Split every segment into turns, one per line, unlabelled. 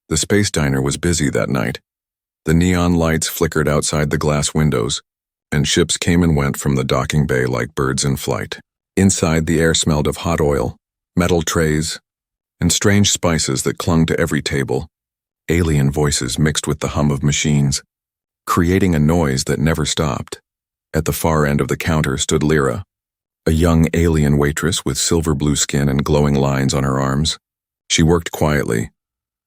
The space diner was busy that night. The neon lights flickered outside the glass windows, and ships came and went from the docking bay like birds in flight. Inside, the air smelled of hot oil, metal trays, and strange spices that clung to every table. Alien voices mixed with the hum of machines, creating a noise that never stopped. At the far end of the counter stood Lyra, a young alien waitress with silver blue skin and glowing lines on her arms. She worked quietly,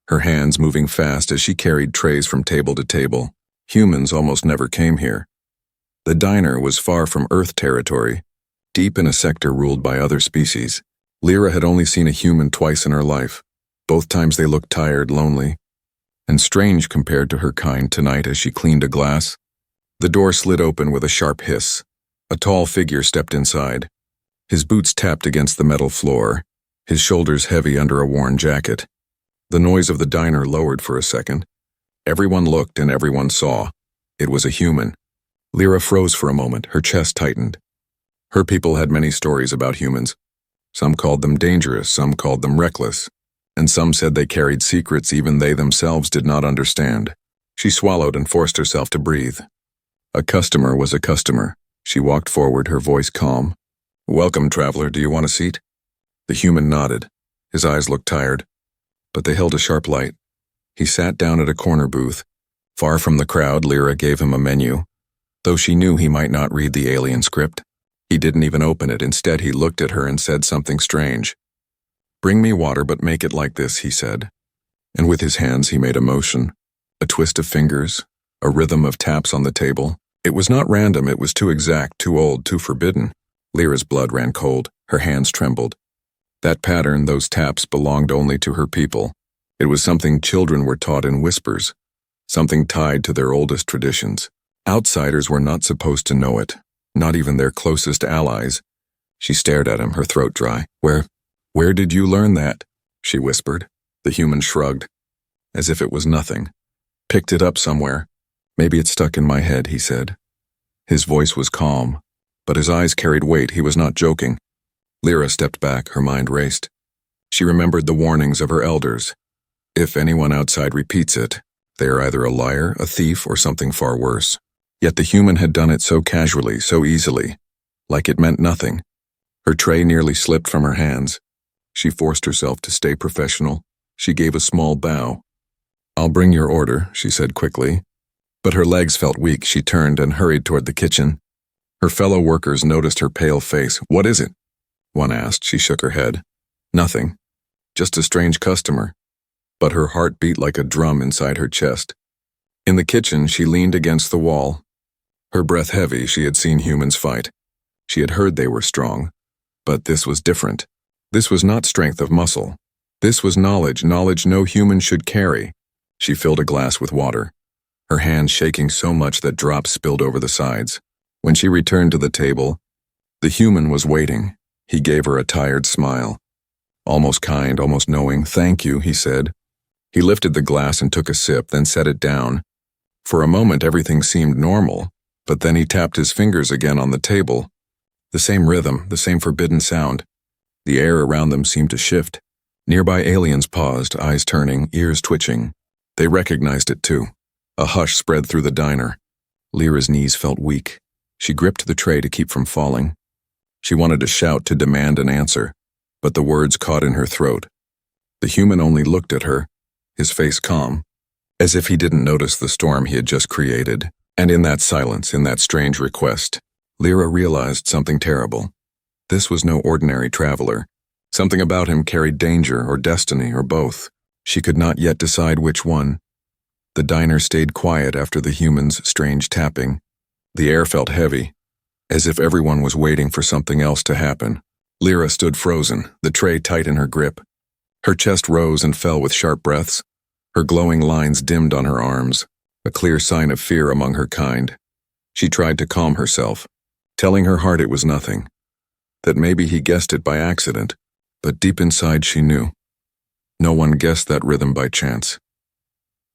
her hands moving fast as she carried trays from table to table. Humans almost never came here. The diner was far from Earth territory, deep in a sector ruled by other species. Lyra had only seen a human twice in her life. Both times they looked tired, lonely, and strange compared to her kind tonight as she cleaned a glass. The door slid open with a sharp hiss. A tall figure stepped inside. His boots tapped against the metal floor, his shoulders heavy under a worn jacket. The noise of the diner lowered for a second. Everyone looked and everyone saw. It was a human. Lyra froze for a moment, her chest tightened. Her people had many stories about humans. Some called them dangerous, some called them reckless, and some said they carried secrets even they themselves did not understand. She swallowed and forced herself to breathe. A customer was a customer. She walked forward, her voice calm. "Welcome, traveler. Do you want a seat?" The human nodded. His eyes looked tired, but they held a sharp light. He sat down at a corner booth. Far from the crowd, Lyra gave him a menu. Though she knew he might not read the alien script, he didn't even open it. Instead, he looked at her and said something strange. "Bring me water, but make it like this," he said. And with his hands, he made a motion, a twist of fingers, a rhythm of taps on the table. It was not random, it was too exact, too old, too forbidden. Lyra's blood ran cold, her hands trembled. That pattern, those taps, belonged only to her people. It was something children were taught in whispers, something tied to their oldest traditions. Outsiders were not supposed to know it, not even their closest allies. She stared at him, her throat dry. Where did you learn that?" she whispered. The human shrugged, as if it was nothing. "Picked it up somewhere. Maybe it stuck in my head," he said. His voice was calm, but his eyes carried weight. He was not joking. Lyra stepped back, her mind raced. She remembered the warnings of her elders. If anyone outside repeats it, they are either a liar, a thief, or something far worse. Yet the human had done it so casually, so easily, like it meant nothing. Her tray nearly slipped from her hands. She forced herself to stay professional. She gave a small bow. "I'll bring your order," she said quickly. But her legs felt weak. She turned and hurried toward the kitchen. Her fellow workers noticed her pale face. "What is it?" one asked. She shook her head. "Nothing. Just a strange customer." But her heart beat like a drum inside her chest. In the kitchen, she leaned against the wall. Her breath heavy. She had seen humans fight. She had heard they were strong. But this was different. This was not strength of muscle. This was knowledge no human should carry. She filled a glass with water, her hands shaking so much that drops spilled over the sides. When she returned to the table, the human was waiting. He gave her a tired smile. Almost kind, almost knowing. "Thank you," he said. He lifted the glass and took a sip, then set it down. For a moment, everything seemed normal, but then he tapped his fingers again on the table. The same rhythm, the same forbidden sound. The air around them seemed to shift. Nearby aliens paused, eyes turning, ears twitching. They recognized it too. A hush spread through the diner. Lyra's knees felt weak. She gripped the tray to keep from falling. She wanted to shout, to demand an answer, but the words caught in her throat. The human only looked at her, his face calm, as if he didn't notice the storm he had just created. And in that silence, in that strange request, Lyra realized something terrible. This was no ordinary traveler. Something about him carried danger or destiny or both. She could not yet decide which one. The diner stayed quiet after the human's strange tapping. The air felt heavy, as if everyone was waiting for something else to happen. Lyra stood frozen, the tray tight in her grip. Her chest rose and fell with sharp breaths. Her glowing lines dimmed on her arms, a clear sign of fear among her kind. She tried to calm herself, telling her heart it was nothing, that maybe he guessed it by accident, but deep inside she knew. No one guessed that rhythm by chance.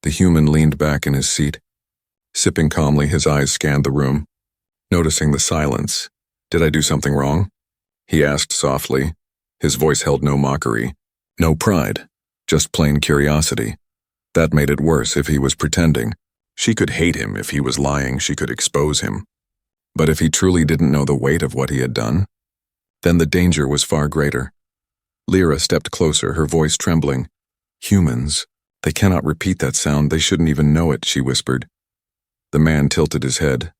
The human leaned back in his seat. Sipping calmly, his eyes scanned the room, noticing the silence. "Did I do something wrong?" he asked softly. His voice held no mockery, no pride, just plain curiosity. That made it worse if he was pretending. She could hate him if he was lying, she could expose him. But if he truly didn't know the weight of what he had done, then the danger was far greater. Lyra stepped closer, her voice trembling. Humans. They cannot repeat that sound, they shouldn't even know it, she whispered. The man tilted his head.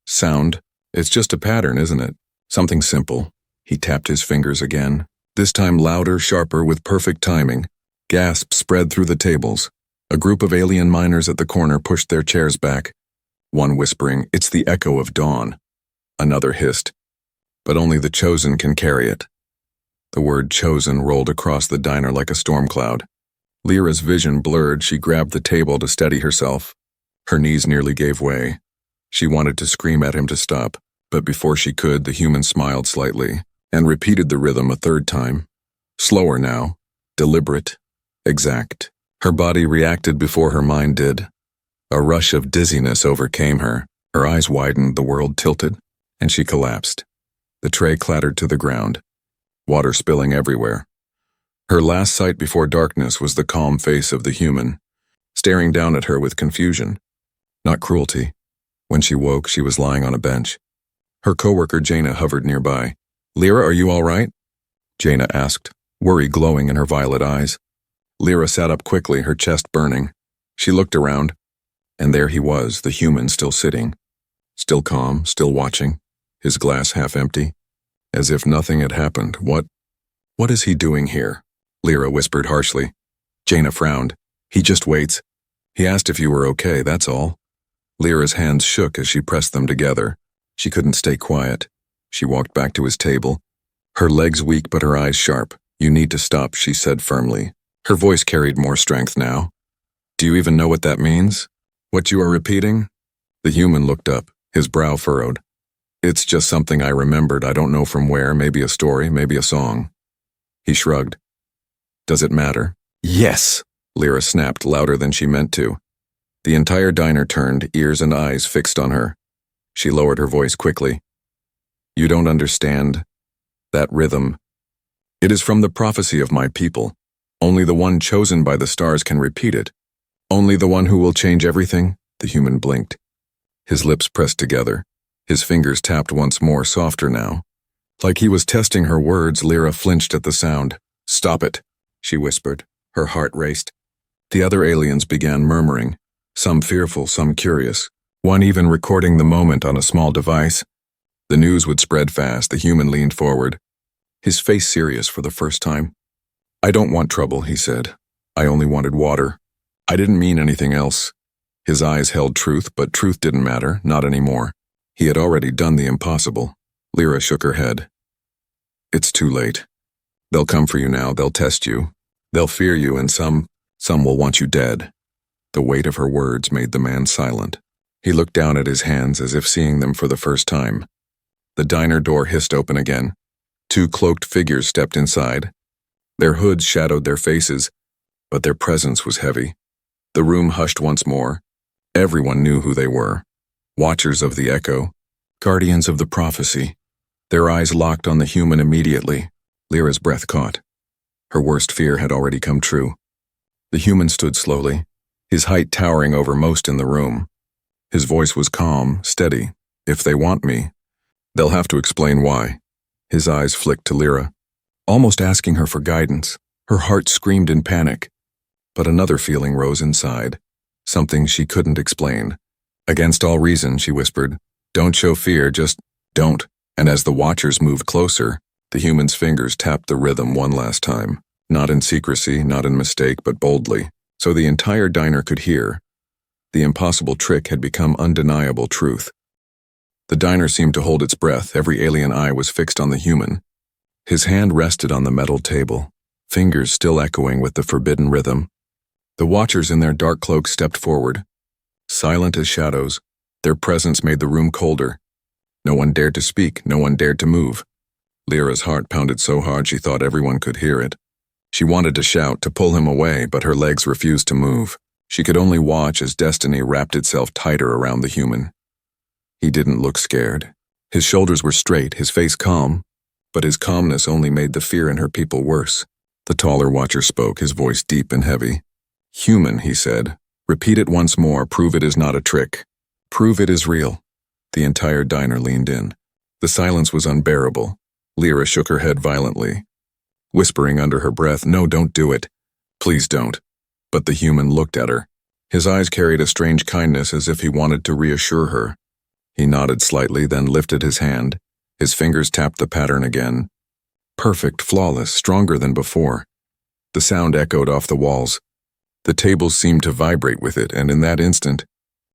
Sound? It's just a pattern, isn't it? Something simple. He tapped his fingers again, this time louder, sharper, with perfect timing. Gasps spread through the tables. A group of alien miners at the corner pushed their chairs back. One whispering, "It's the echo of dawn." Another hissed, "But only the chosen can carry it." The word chosen rolled across the diner like a storm cloud. Lyra's vision blurred, she grabbed the table to steady herself. Her knees nearly gave way. She wanted to scream at him to stop, but before she could, the human smiled slightly and repeated the rhythm a third time. Slower now, deliberate, exact. Her body reacted before her mind did. A rush of dizziness overcame her. Her eyes widened, the world tilted, and she collapsed. The tray clattered to the ground, water spilling everywhere. Her last sight before darkness was the calm face of the human, staring down at her with confusion, not cruelty. When she woke, she was lying on a bench. Her coworker Jaina hovered nearby. "Lyra, are you all right?" Jaina asked, worry glowing in her violet eyes. Lyra sat up quickly, her chest burning. She looked around, and there he was, the human still sitting, still calm, still watching, his glass half empty, as if nothing had happened. What is he doing here?" Lyra whispered harshly. Jaina frowned. "He just waits. He asked if you were okay, that's all." Lyra's hands shook as she pressed them together. She couldn't stay quiet. She walked back to his table, her legs weak but her eyes sharp. "You need to stop," she said firmly. Her voice carried more strength now. "Do you even know what that means? What you are repeating?" The human looked up, his brow furrowed. "It's just something I remembered, I don't know from where, maybe a story, maybe a song." He shrugged. "Does it matter?" "Yes!" Lyra snapped louder than she meant to. The entire diner turned, ears and eyes fixed on her. She lowered her voice quickly. "You don't understand. That rhythm. It is from the prophecy of my people. Only the one chosen by the stars can repeat it. Only the one who will change everything." The human blinked. His lips pressed together. His fingers tapped once more, softer now. Like he was testing her words, Lyra flinched at the sound. "Stop it," she whispered. Her heart raced. The other aliens began murmuring, some fearful, some curious, one even recording the moment on a small device. The news would spread fast. The human leaned forward, his face serious for the first time. "I don't want trouble," he said. "I only wanted water. I didn't mean anything else." His eyes held truth, but truth didn't matter, not anymore. He had already done the impossible. Lyra shook her head. "It's too late. They'll come for you now, they'll test you. They'll fear you, and some will want you dead." The weight of her words made the man silent. He looked down at his hands as if seeing them for the first time. The diner door hissed open again. Two cloaked figures stepped inside. Their hoods shadowed their faces, but their presence was heavy. The room hushed once more. Everyone knew who they were. Watchers of the echo, guardians of the prophecy. Their eyes locked on the human immediately. Lyra's breath caught. Her worst fear had already come true. The human stood slowly, his height towering over most in the room. His voice was calm, steady. "If they want me, they'll have to explain why." His eyes flicked to Lyra, almost asking her for guidance. Her heart screamed in panic. But another feeling rose inside, something she couldn't explain. "Against all reason," she whispered. "Don't show fear, just don't." And as the watchers moved closer, the human's fingers tapped the rhythm one last time. Not in secrecy, not in mistake, but boldly, so the entire diner could hear. The impossible trick had become undeniable truth. The diner seemed to hold its breath. Every alien eye was fixed on the human. His hand rested on the metal table, fingers still echoing with the forbidden rhythm. The watchers in their dark cloaks stepped forward. Silent as shadows, their presence made the room colder. No one dared to speak, no one dared to move. Lyra's heart pounded so hard she thought everyone could hear it. She wanted to shout, to pull him away, but her legs refused to move. She could only watch as destiny wrapped itself tighter around the human. He didn't look scared. His shoulders were straight, his face calm, but his calmness only made the fear in her people worse. The taller watcher spoke, his voice deep and heavy. Human, he said. Repeat it once more. Prove it is not a trick. Prove it is real. The entire diner leaned in. The silence was unbearable. Lyra shook her head violently, whispering under her breath, "No, don't do it. Please don't." But the human looked at her. His eyes carried a strange kindness, as if he wanted to reassure her. He nodded slightly, then lifted his hand. His fingers tapped the pattern again. Perfect, flawless, stronger than before. The sound echoed off the walls. The tables seemed to vibrate with it, and in that instant,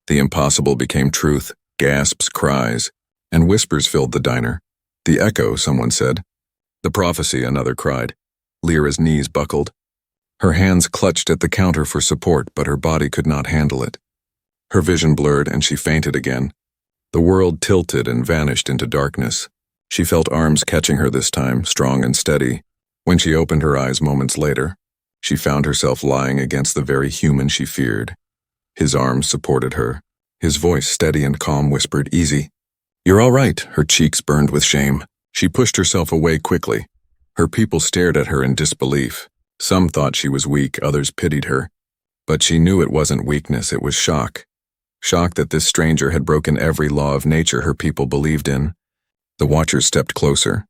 the impossible became truth. Gasps, cries, and whispers filled the diner. "The echo," someone said. "The prophecy," another cried. Lyra's knees buckled. Her hands clutched at the counter for support, but her body could not handle it. Her vision blurred, and she fainted again. The world tilted and vanished into darkness. She felt arms catching her this time, strong and steady. When she opened her eyes moments later, she found herself lying against the very human she feared. His arms supported her. His voice, steady and calm, whispered, "Easy. You're all right." Her cheeks burned with shame. She pushed herself away quickly. Her people stared at her in disbelief. Some thought she was weak, others pitied her. But she knew it wasn't weakness, it was shock. Shock that this stranger had broken every law of nature her people believed in. The watchers stepped closer.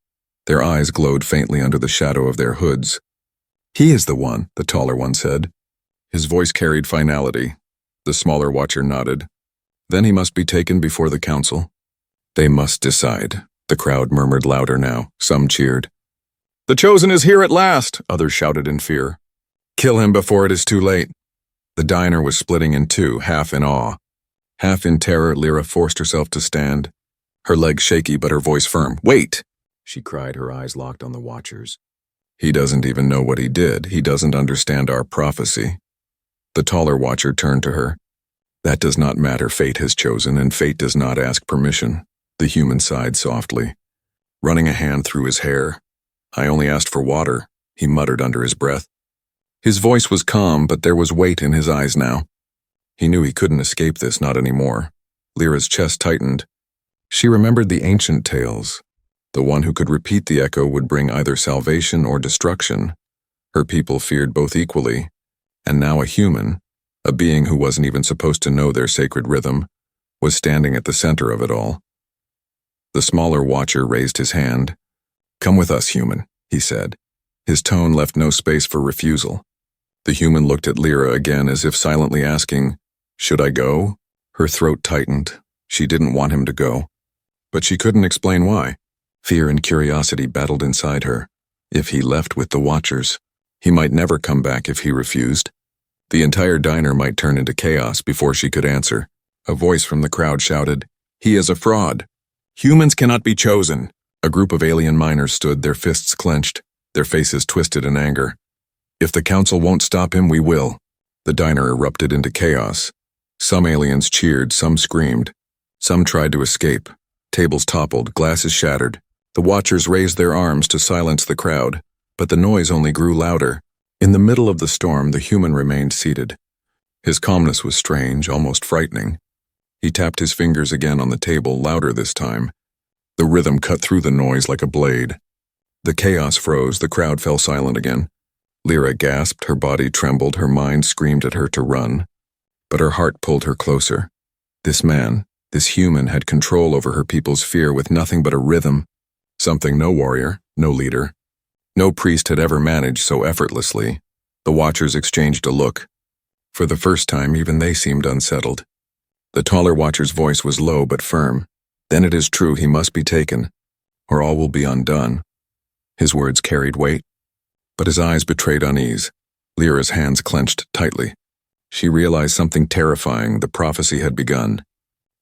Their eyes glowed faintly under the shadow of their hoods. "He is the one," the taller one said. His voice carried finality. The smaller watcher nodded. "Then he must be taken before the council." "They must decide." The crowd murmured louder now. Some cheered. "The chosen is here at last," others shouted in fear. "Kill him before it is too late." The diner was splitting in two, half in awe. Half in terror, Lyra forced herself to stand, her legs shaky but her voice firm. "Wait!" she cried, her eyes locked on the watchers. "He doesn't even know what he did. He doesn't understand our prophecy." The taller watcher turned to her. "That does not matter. Fate has chosen, and fate does not ask permission." The human sighed softly, running a hand through his hair. "I only asked for water," he muttered under his breath. His voice was calm, but there was weight in his eyes now. He knew he couldn't escape this, not anymore. Lyra's chest tightened. She remembered the ancient tales. The one who could repeat the echo would bring either salvation or destruction. Her people feared both equally, and now a human, a being who wasn't even supposed to know their sacred rhythm, was standing at the center of it all. The smaller watcher raised his hand. "Come with us, human," he said. His tone left no space for refusal. The human looked at Lyra again, as if silently asking, "Should I go?" Her throat tightened. She didn't want him to go. But she couldn't explain why. Fear and curiosity battled inside her. If he left with the watchers, he might never come back. If he refused, the entire diner might turn into chaos before she could answer. A voice from the crowd shouted, "He is a fraud. Humans cannot be chosen." A group of alien miners stood, their fists clenched, their faces twisted in anger. "If the council won't stop him, we will." The diner erupted into chaos. Some aliens cheered, some screamed. Some tried to escape. Tables toppled, glasses shattered. The watchers raised their arms to silence the crowd, but the noise only grew louder. In the middle of the storm, the human remained seated. His calmness was strange, almost frightening. He tapped his fingers again on the table, louder this time. The rhythm cut through the noise like a blade. The chaos froze, the crowd fell silent again. Lyra gasped, her body trembled, her mind screamed at her to run. But her heart pulled her closer. This man, this human, had control over her people's fear with nothing but a rhythm. Something no warrior, no leader, no priest had ever managed so effortlessly. The watchers exchanged a look. For the first time, even they seemed unsettled. The taller watcher's voice was low but firm. "Then it is true, he must be taken, or all will be undone." His words carried weight, but his eyes betrayed unease. Lyra's hands clenched tightly. She realized something terrifying. The prophecy had begun,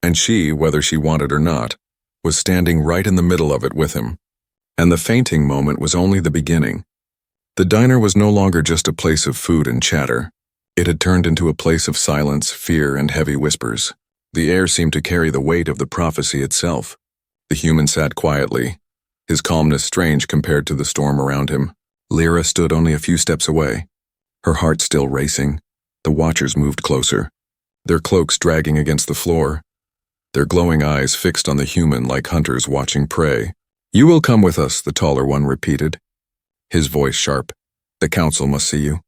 and she, whether she wanted or not, was standing right in the middle of it with him. And the fainting moment was only the beginning. The diner was no longer just a place of food and chatter. It had turned into a place of silence, fear, and heavy whispers. The air seemed to carry the weight of the prophecy itself. The human sat quietly, his calmness strange compared to the storm around him. Lyra stood only a few steps away, her heart still racing. The watchers moved closer, their cloaks dragging against the floor, their glowing eyes fixed on the human like hunters watching prey. "You will come with us," the taller one repeated, his voice sharp. "The council must see you."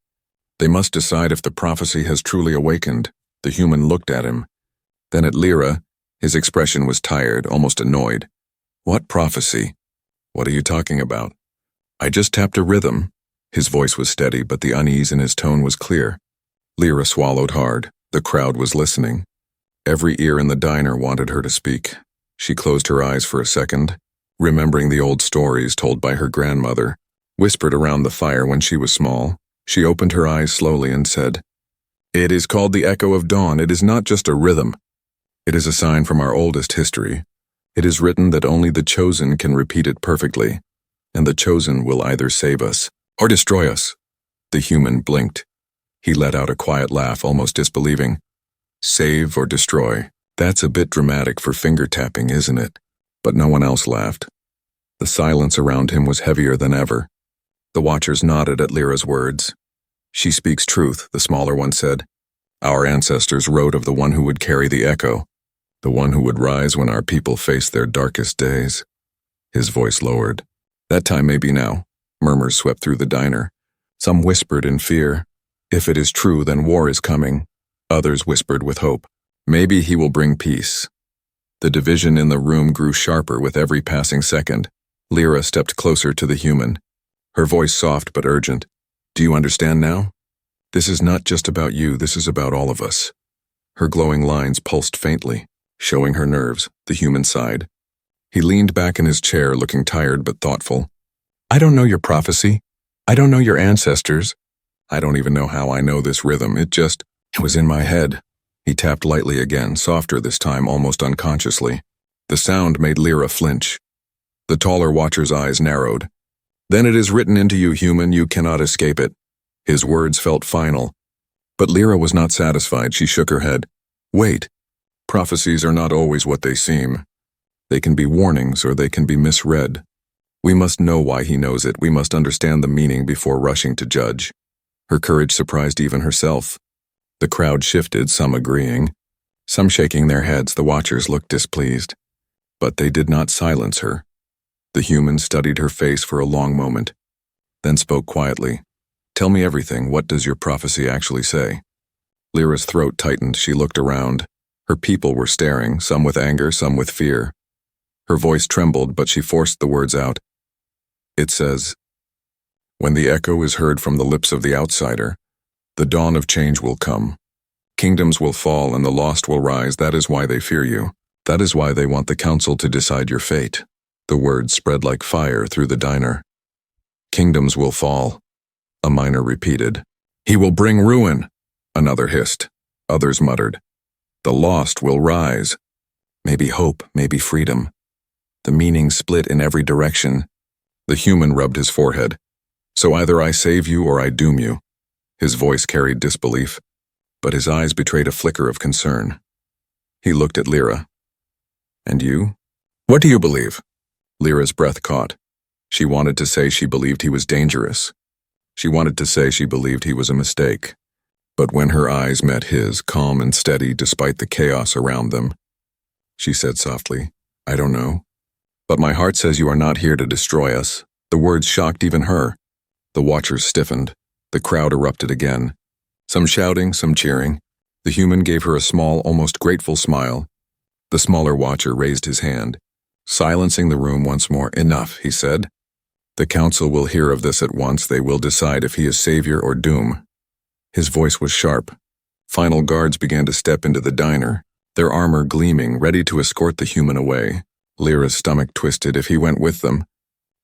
They must decide if the prophecy has truly awakened. The human looked at him. Then at Lyra. His expression was tired, almost annoyed. What prophecy? What are you talking about? I just tapped a rhythm. His voice was steady, but the unease in his tone was clear. Lyra swallowed hard. The crowd was listening. Every ear in the diner wanted her to speak. She closed her eyes for a second, remembering the old stories told by her grandmother, whispered around the fire when she was small. She opened her eyes slowly and said, "It is called the echo of dawn. It is not just a rhythm. It is a sign from our oldest history. It is written that only the chosen can repeat it perfectly, and the chosen will either save us or destroy us." The human blinked. He let out a quiet laugh, almost disbelieving. Save or destroy. That's a bit dramatic for finger tapping, isn't it? But no one else laughed. The silence around him was heavier than ever. The watchers nodded at Lyra's words. She speaks truth, the smaller one said. Our ancestors wrote of the one who would carry the echo, the one who would rise when our people faced their darkest days. His voice lowered. That time may be now. Murmurs swept through the diner. Some whispered in fear. If it is true, then war is coming. Others whispered with hope. Maybe he will bring peace. The division in the room grew sharper with every passing second. Lyra stepped closer to the human, her voice soft but urgent. Do you understand now? This is not just about you, this is about all of us. Her glowing lines pulsed faintly, showing her nerves. The human sighed. He leaned back in his chair, looking tired but thoughtful. I don't know your prophecy. I don't know your ancestors. I don't even know how I know this rhythm. It was in my head. He tapped lightly again, softer this time, almost unconsciously. The sound made Lyra flinch. The taller watcher's eyes narrowed. Then it is written into you, human, you cannot escape it. His words felt final. But Lyra was not satisfied. She shook her head. Wait. Prophecies are not always what they seem. They can be warnings or they can be misread. We must know why he knows it. We must understand the meaning before rushing to judge. Her courage surprised even herself. The crowd shifted, some agreeing, some shaking their heads. The watchers looked displeased. But they did not silence her. The human studied her face for a long moment, then spoke quietly. Tell me everything. What does your prophecy actually say? Lyra's throat tightened. She looked around. Her people were staring, some with anger, some with fear. Her voice trembled, but she forced the words out. It says, when the echo is heard from the lips of the outsider, the dawn of change will come. Kingdoms will fall and the lost will rise. That is why they fear you. That is why they want the council to decide your fate. The words spread like fire through the diner. Kingdoms will fall, a miner repeated. He will bring ruin, another hissed. Others muttered. The lost will rise. Maybe hope, maybe freedom. The meaning split in every direction. The human rubbed his forehead. So either I save you or I doom you. His voice carried disbelief, but his eyes betrayed a flicker of concern. He looked at Lyra. And you? What do you believe? Lyra's breath caught. She wanted to say she believed he was dangerous. She wanted to say she believed he was a mistake. But when her eyes met his, calm and steady despite the chaos around them, she said softly, I don't know. But my heart says you are not here to destroy us. The words shocked even her. The watchers stiffened. The crowd erupted again. Some shouting, some cheering. The human gave her a small, almost grateful smile. The smaller watcher raised his hand, silencing the room once more. Enough, he said. The council will hear of this at once. They will decide if he is savior or doom. His voice was sharp. Final guards began to step into the diner, their armor gleaming, ready to escort the human away. Lyra's stomach twisted. If he went with them,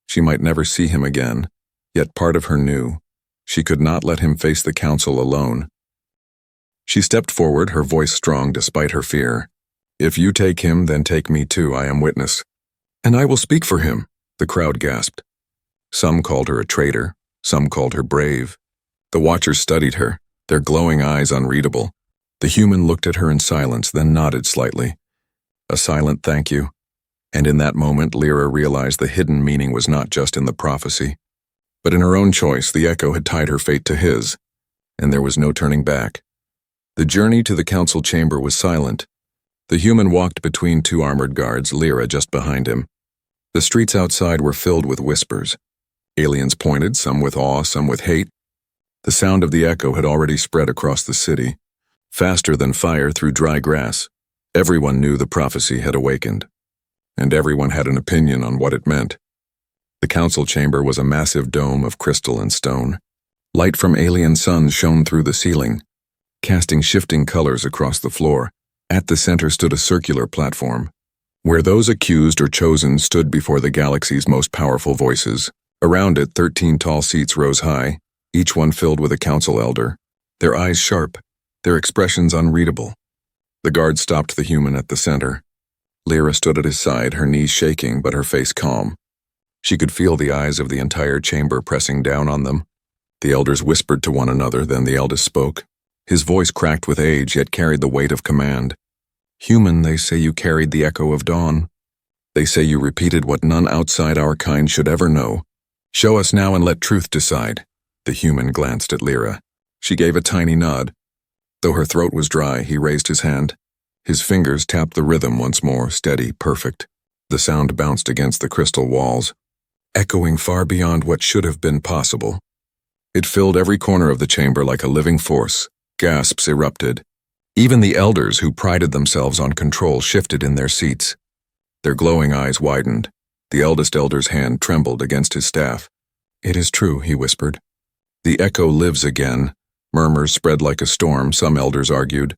she might never see him again. Yet part of her knew. She could not let him face the council alone. She stepped forward, her voice strong despite her fear. If you take him, then take me too. I am witness. And I will speak for him, the crowd gasped. Some called her a traitor. Some called her brave. The watchers studied her, their glowing eyes unreadable. The human looked at her in silence, then nodded slightly. A silent thank you. And in that moment, Lyra realized the hidden meaning was not just in the prophecy, but in her own choice. The echo had tied her fate to his, and there was no turning back. The journey to the council chamber was silent. The human walked between two armored guards, Lyra just behind him. The streets outside were filled with whispers. Aliens pointed, some with awe, some with hate. The sound of the echo had already spread across the city, faster than fire through dry grass. Everyone knew the prophecy had awakened, and everyone had an opinion on what it meant. The council chamber was a massive dome of crystal and stone. Light from alien suns shone through the ceiling, casting shifting colors across the floor. At the center stood a circular platform, where those accused or chosen stood before the galaxy's most powerful voices. Around it, 13 tall seats rose high, each one filled with a council elder, their eyes sharp, their expressions unreadable. The guard stopped the human at the center. Lyra stood at his side, her knees shaking but her face calm. She could feel the eyes of the entire chamber pressing down on them. The elders whispered to one another, then the eldest spoke. His voice cracked with age, yet carried the weight of command. Human, they say you carried the echo of dawn. They say you repeated what none outside our kind should ever know. Show us now and let truth decide. The human glanced at Lyra. She gave a tiny nod. Though her throat was dry, he raised his hand. His fingers tapped the rhythm once more, steady, perfect. The sound bounced against the crystal walls, echoing far beyond what should have been possible. It filled every corner of the chamber like a living force. Gasps erupted. Even the elders, who prided themselves on control, shifted in their seats. Their glowing eyes widened. The eldest elder's hand trembled against his staff. "It is true," he whispered. "The echo lives again." Murmurs spread like a storm, some elders argued.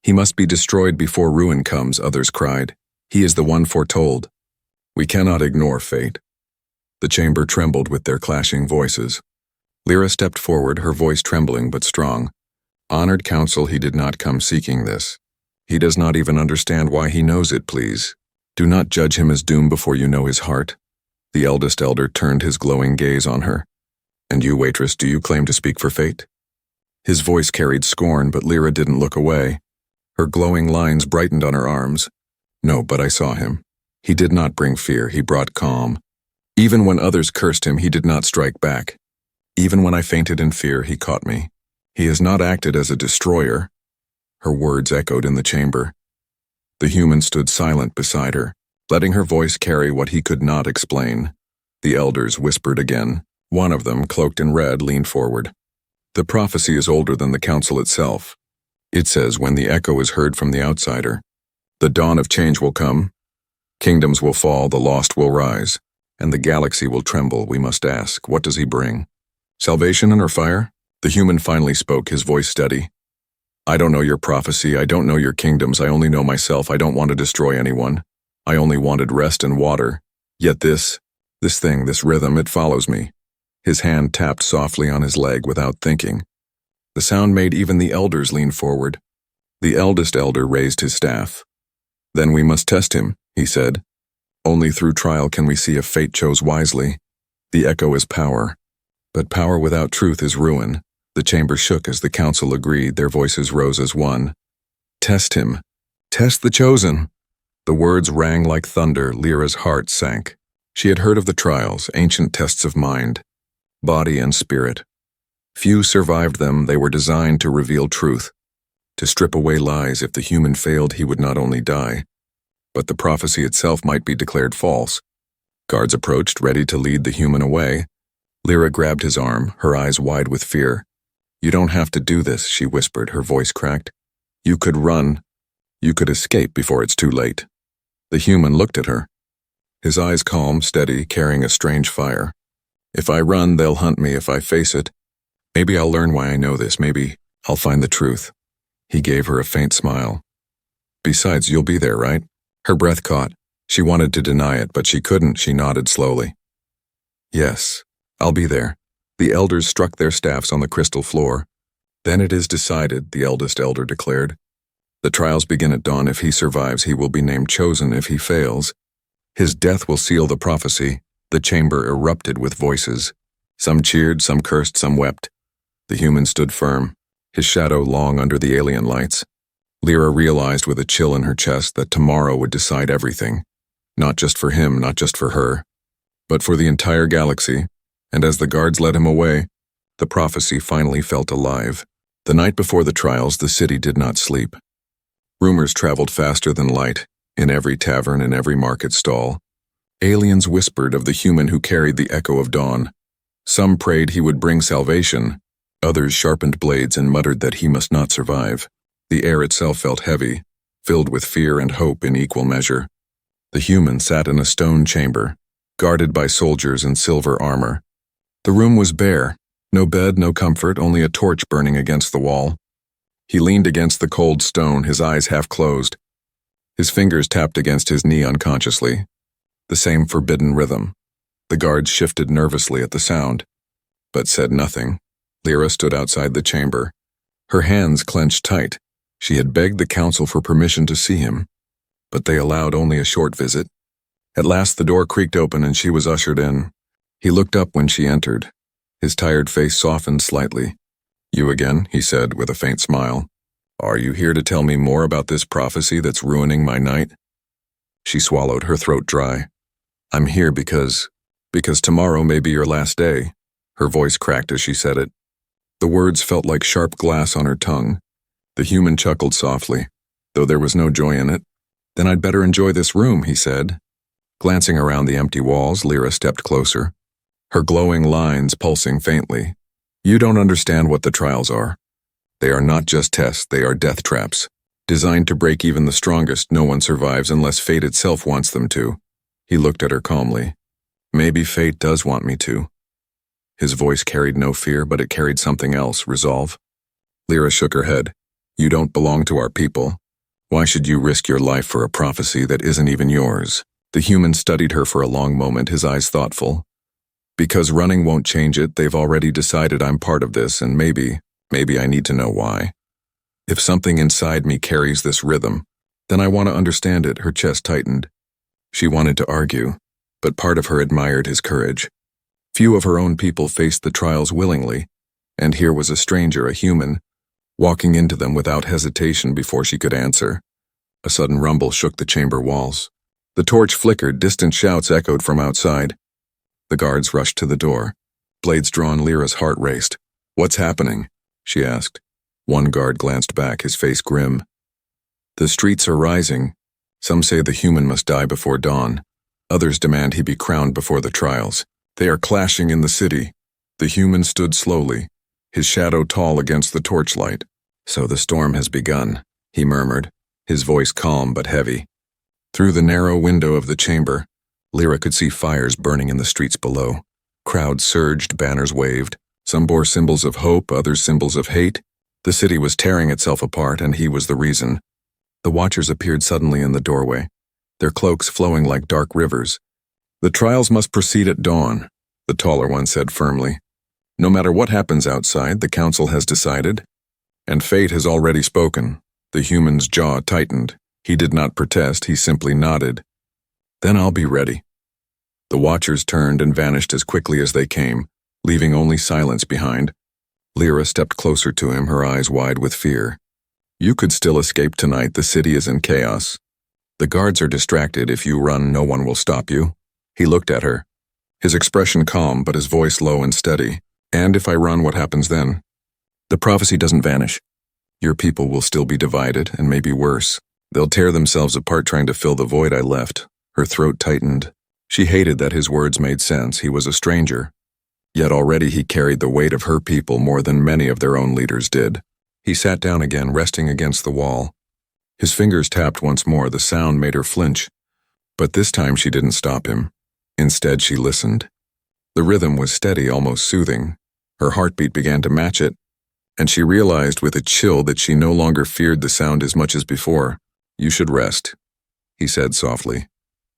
"He must be destroyed before ruin comes," others cried. "He is the one foretold." "We cannot ignore fate." The chamber trembled with their clashing voices. Lyra stepped forward, her voice trembling but strong. "Honored council, he did not come seeking this. He does not even understand why he knows it, please. Do not judge him as doomed before you know his heart." The eldest elder turned his glowing gaze on her. "And you, Waitress, do you claim to speak for fate?" His voice carried scorn, but Lyra didn't look away. Her glowing lines brightened on her arms. "No, but I saw him. He did not bring fear, he brought calm. Even when others cursed him, he did not strike back. Even when I fainted in fear, he caught me. He has not acted as a destroyer." Her words echoed in the chamber. The human stood silent beside her, letting her voice carry what he could not explain. The elders whispered again. One of them, cloaked in red, leaned forward. "The prophecy is older than the council itself. It says when the echo is heard from the outsider, the dawn of change will come. Kingdoms will fall, the lost will rise, and the galaxy will tremble. We must ask, what does he bring? Salvation or fire?" The human finally spoke, his voice steady. "I don't know your prophecy, I don't know your kingdoms, I only know myself. I don't want to destroy anyone. I only wanted rest and water. Yet this thing, this rhythm, it follows me." His hand tapped softly on his leg without thinking. The sound made even the elders lean forward. The eldest elder raised his staff. "Then we must test him," he said. "Only through trial can we see if fate chose wisely. The echo is power, but power without truth is ruin." The chamber shook as the council agreed, their voices rose as one. "Test him. Test the chosen." The words rang like thunder. Lyra's heart sank. She had heard of the trials, ancient tests of mind, body and spirit. Few survived them. They were designed to reveal truth, to strip away lies. If the human failed, he would not only die, but the prophecy itself might be declared false. Guards approached, ready to lead the human away. Lyra grabbed his arm, her eyes wide with fear. "You don't have to do this," she whispered, her voice cracked. "You could run. You could escape before it's too late." The human looked at her, his eyes calm, steady, carrying a strange fire. "If I run, they'll hunt me. If I face it, maybe I'll learn why I know this. Maybe I'll find the truth." He gave her a faint smile. "Besides, you'll be there, right?" Her breath caught. She wanted to deny it, but she couldn't. She nodded slowly. "Yes, I'll be there." The elders struck their staffs on the crystal floor. "Then it is decided," the eldest elder declared. "The trials begin at dawn. If he survives, he will be named chosen. If he fails, his death will seal the prophecy." The chamber erupted with voices. Some cheered, some cursed, some wept. The human stood firm, his shadow long under the alien lights. Lyra realized with a chill in her chest that tomorrow would decide everything. Not just for him, not just for her, but for the entire galaxy. And as the guards led him away, the prophecy finally felt alive. The night before the trials, the city did not sleep. Rumors traveled faster than light, in every tavern and every market stall. Aliens whispered of the human who carried the echo of dawn. Some prayed he would bring salvation, Others sharpened blades and muttered that he must not survive. The air itself felt heavy, filled with fear and hope in equal measure. The human sat in a stone chamber, guarded by soldiers in silver armor. The room was bare, no bed, no comfort, only a torch burning against the wall. He leaned against the cold stone, his eyes half closed. His fingers tapped against his knee unconsciously. The same forbidden rhythm. The guards shifted nervously at the sound, but said nothing. Lyra stood outside the chamber. Her hands clenched tight. She had begged the council for permission to see him, but they allowed only a short visit. At last the door creaked open and she was ushered in. He looked up when she entered. His tired face softened slightly. "You again," he said with a faint smile. "Are you here to tell me more about this prophecy that's ruining my night?" She swallowed, her throat dry. "I'm here because tomorrow may be your last day." Her voice cracked as she said it. The words felt like sharp glass on her tongue. The human chuckled softly, though there was no joy in it. "Then I'd better enjoy this room," he said. Glancing around the empty walls, Lyra stepped closer, her glowing lines pulsing faintly. "You don't understand what the trials are. They are not just tests, they are death traps. Designed to break even the strongest, no one survives unless fate itself wants them to." He looked at her calmly. "Maybe fate does want me to." His voice carried no fear, but it carried something else, resolve. Lyra shook her head. "You don't belong to our people. Why should you risk your life for a prophecy that isn't even yours?" The human studied her for a long moment, his eyes thoughtful. "Because running won't change it, they've already decided I'm part of this, and maybe I need to know why. If something inside me carries this rhythm, then I want to understand it." Her chest tightened. She wanted to argue, but part of her admired his courage. Few of her own people faced the trials willingly, and here was a stranger, a human, walking into them without hesitation before she could answer. A sudden rumble shook the chamber walls. The torch flickered, distant shouts echoed from outside. The guards rushed to the door. Blades drawn, Lyra's heart raced. "What's happening?" she asked. One guard glanced back, his face grim. "The streets are rising. Some say the human must die before dawn. Others demand he be crowned before the trials. They are clashing in the city." The human stood slowly, his shadow tall against the torchlight. "So the storm has begun," he murmured, his voice calm but heavy. Through the narrow window of the chamber, Lyra could see fires burning in the streets below. Crowds surged, banners waved. Some bore symbols of hope, others symbols of hate. The city was tearing itself apart, and he was the reason. The watchers appeared suddenly in the doorway, their cloaks flowing like dark rivers. "The trials must proceed at dawn," the taller one said firmly. "No matter what happens outside, the council has decided, and fate has already spoken." The human's jaw tightened. He did not protest, he simply nodded. "Then I'll be ready." The watchers turned and vanished as quickly as they came, leaving only silence behind. Lyra stepped closer to him, her eyes wide with fear. "You could still escape tonight. The city is in chaos. The guards are distracted. If you run, no one will stop you." He looked at her, his expression calm but his voice low and steady. "And if I run, what happens then?" "The prophecy doesn't vanish. Your people will still be divided, and maybe worse. They'll tear themselves apart trying to fill the void I left." Her throat tightened. She hated that his words made sense. He was a stranger. Yet already he carried the weight of her people more than many of their own leaders did. He sat down again, resting against the wall. His fingers tapped once more. The sound made her flinch. But this time she didn't stop him. Instead, she listened. The rhythm was steady, almost soothing. Her heartbeat began to match it, and she realized with a chill that she no longer feared the sound as much as before. "You should rest," he said softly.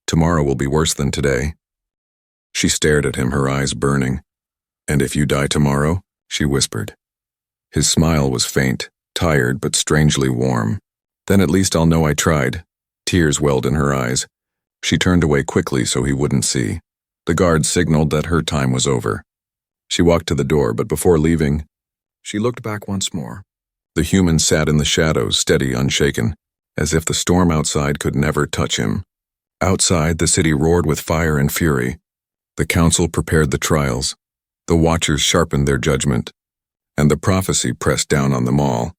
"Tomorrow will be worse than today." She stared at him, her eyes burning. "And if you die tomorrow?" she whispered. His smile was faint, tired but strangely warm. "Then at least I'll know I tried." Tears welled in her eyes. She turned away quickly so he wouldn't see. The guard signaled that her time was over. She walked to the door, but before leaving, she looked back once more. The human sat in the shadows, steady, unshaken, as if the storm outside could never touch him. Outside, the city roared with fire and fury. The council prepared the trials. The watchers sharpened their judgment, and the prophecy pressed down on them all.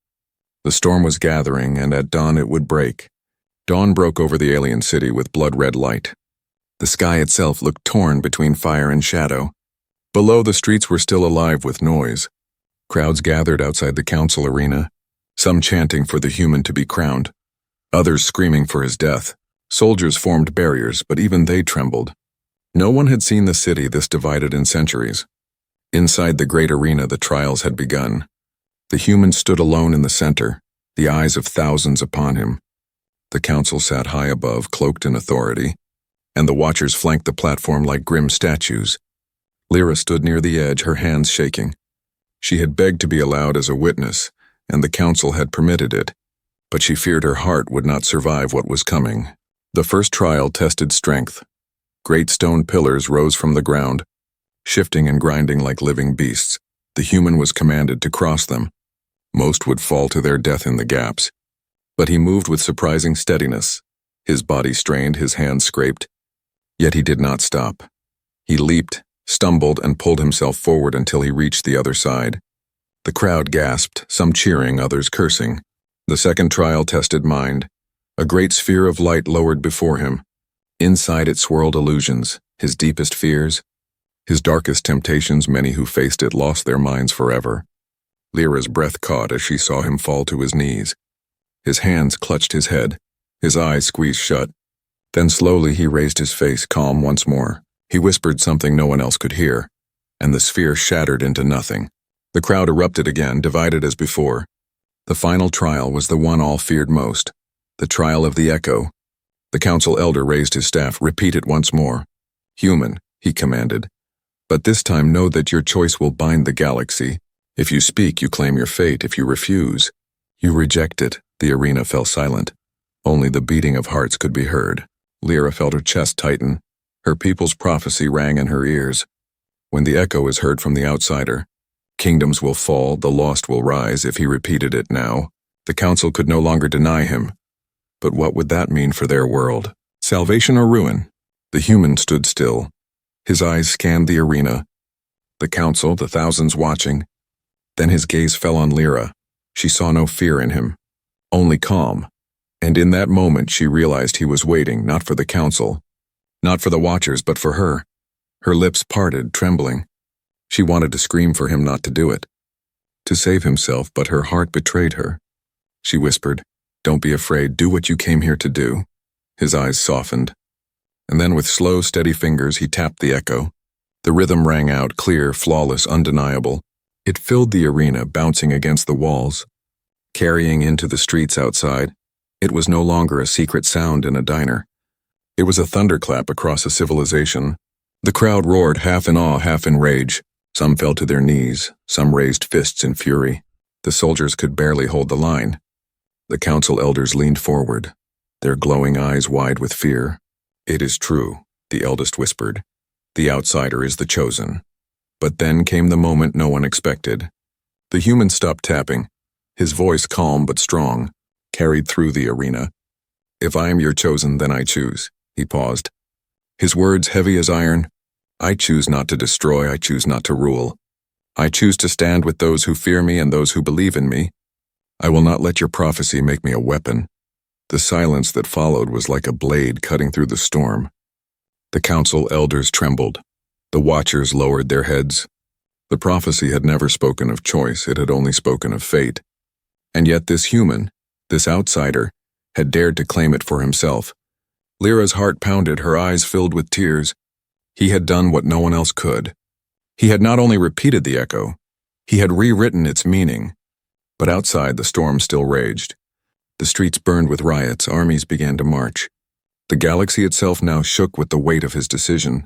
The storm was gathering, and at dawn it would break. Dawn broke over the alien city with blood-red light. The sky itself looked torn between fire and shadow. Below, the streets were still alive with noise. Crowds gathered outside the council arena, some chanting for the human to be crowned, others screaming for his death. Soldiers formed barriers, but even they trembled. No one had seen the city this divided in centuries. Inside the great arena, the trials had begun. The human stood alone in the center, the eyes of thousands upon him. The council sat high above, cloaked in authority, and the watchers flanked the platform like grim statues. Lyra stood near the edge, her hands shaking. She had begged to be allowed as a witness, and the council had permitted it, but she feared her heart would not survive what was coming. The first trial tested strength. Great stone pillars rose from the ground, shifting and grinding like living beasts. The human was commanded to cross them. Most would fall to their death in the gaps. But he moved with surprising steadiness. His body strained, his hands scraped. Yet he did not stop. He leaped, stumbled, and pulled himself forward until he reached the other side. The crowd gasped, some cheering, others cursing. The second trial tested mind. A great sphere of light lowered before him. Inside it swirled illusions, his deepest fears, his darkest temptations. Many who faced it lost their minds forever. Lyra's breath caught as she saw him fall to his knees. His hands clutched his head, his eyes squeezed shut. Then slowly he raised his face, calm once more. He whispered something no one else could hear, and the sphere shattered into nothing. The crowd erupted again, divided as before. The final trial was the one all feared most, the trial of the echo. The council elder raised his staff. Repeat it once more. Human, he commanded. But this time know that your choice will bind the galaxy. If you speak, you claim your fate. If you refuse, you reject it. The arena fell silent. Only the beating of hearts could be heard. Lyra felt her chest tighten. Her people's prophecy rang in her ears. When the echo is heard from the outsider, kingdoms will fall, the lost will rise. If he repeated it now, the council could no longer deny him. But what would that mean for their world? Salvation or ruin? The human stood still. His eyes scanned the arena, the council, the thousands watching. Then his gaze fell on Lyra. She saw no fear in him, only calm. And in that moment she realized he was waiting, not for the council, not for the watchers, but for her. Her lips parted, trembling. She wanted to scream for him not to do it, to save himself, but her heart betrayed her. She whispered, "Don't be afraid, do what you came here to do." His eyes softened, and then with slow, steady fingers he tapped the echo. The rhythm rang out, clear, flawless, undeniable. It filled the arena, bouncing against the walls, carrying into the streets outside. It was no longer a secret sound in a diner. It was a thunderclap across a civilization. The crowd roared, half in awe, half in rage. Some fell to their knees, some raised fists in fury. The soldiers could barely hold the line. The council elders leaned forward, their glowing eyes wide with fear. "It is true," the eldest whispered. "The outsider is the chosen." But then came the moment no one expected. The human stopped tapping, his voice calm but strong, carried through the arena. "If I am your chosen, then I choose." He paused, his words heavy as iron. "I choose not to destroy, I choose not to rule. I choose to stand with those who fear me and those who believe in me. I will not let your prophecy make me a weapon." The silence that followed was like a blade cutting through the storm. The council elders trembled. The watchers lowered their heads. The prophecy had never spoken of choice, it had only spoken of fate. And yet this human, this outsider, had dared to claim it for himself. Lyra's heart pounded, her eyes filled with tears. He had done what no one else could. He had not only repeated the echo, he had rewritten its meaning. But outside, the storm still raged. The streets burned with riots, armies began to march. The galaxy itself now shook with the weight of his decision.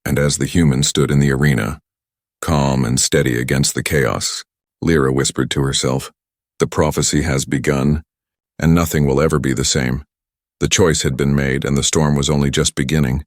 And as the human stood in the arena, calm and steady against the chaos, Lyra whispered to herself, "The prophecy has begun, and nothing will ever be the same." The choice had been made, and the storm was only just beginning.